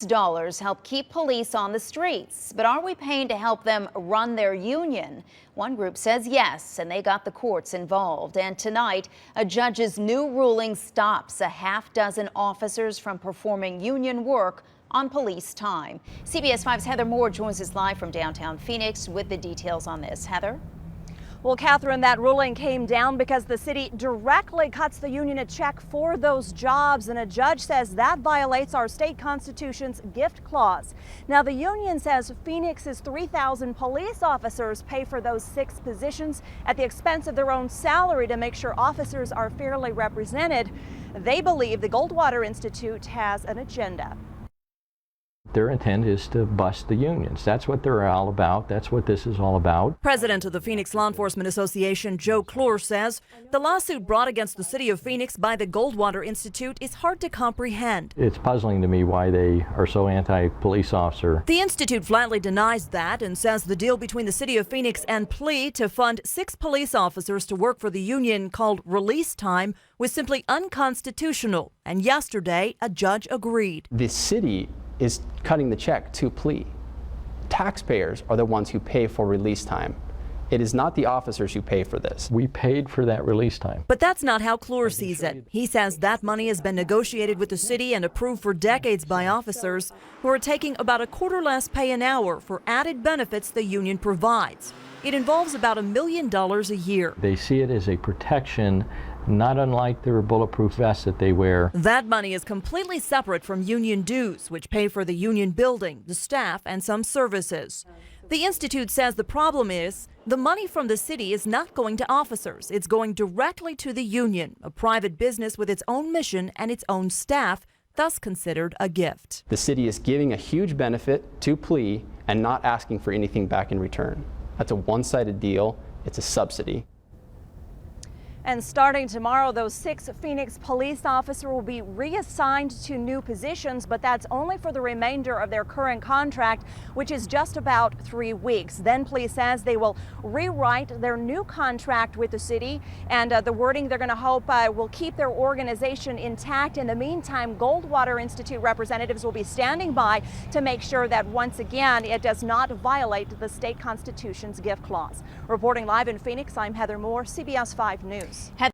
Dollars help keep police on the streets, but are we paying to help them run their union? One group says yes, and they got the courts involved. And tonight, a judge's new ruling stops a half-dozen officers from performing union work on police time. CBS 5's Heather Moore joins us live from downtown Phoenix with the details on this. Heather? Well, Catherine, that ruling came down because the city directly cuts the union a check for those jobs, and a judge says that violates our state constitution's gift clause. Now, the union says Phoenix's 3,000 police officers pay for those 6 positions at the expense of their own salary to make sure officers are fairly represented. They believe the Goldwater Institute has an agenda. Their intent is to bust the unions. That's what they're all about. That's what this is all about. President of the Phoenix Law Enforcement Association, Joe Clore, says the lawsuit brought against the city of Phoenix by the Goldwater Institute is hard to comprehend. It's puzzling to me why they are so anti-police officer. The Institute flatly denies that and says the deal between the city of Phoenix and Plea to fund 6 police officers to work for the union called release time was simply unconstitutional. And yesterday, a judge agreed. The city is cutting the check to Plea. Taxpayers are the ones who pay for release time. It is not the officers who pay for this. We paid for that release time. But that's not how Clore sees it. He says that money has been negotiated with the city and approved for decades by officers who are taking about a quarter less pay an hour for added benefits the union provides. It involves about $1 million a year. They see it as a protection, not unlike their bulletproof vests that they wear. That money is completely separate from union dues, which pay for the union building, the staff, and some services. The Institute says the problem is the money from the city is not going to officers. It's going directly to the union, a private business with its own mission and its own staff, thus considered a gift. The city is giving a huge benefit to Plea and not asking for anything back in return. That's a one-sided deal. It's a subsidy. And starting tomorrow, those 6 Phoenix police officers will be reassigned to new positions, but that's only for the remainder of their current contract, which is just about 3 weeks. Then Plea says they will rewrite their new contract with the city, and the wording they're going to hope will keep their organization intact. In the meantime, Goldwater Institute representatives will be standing by to make sure that once again it does not violate the state constitution's gift clause. Reporting live in Phoenix, I'm Heather Moore, CBS 5 News.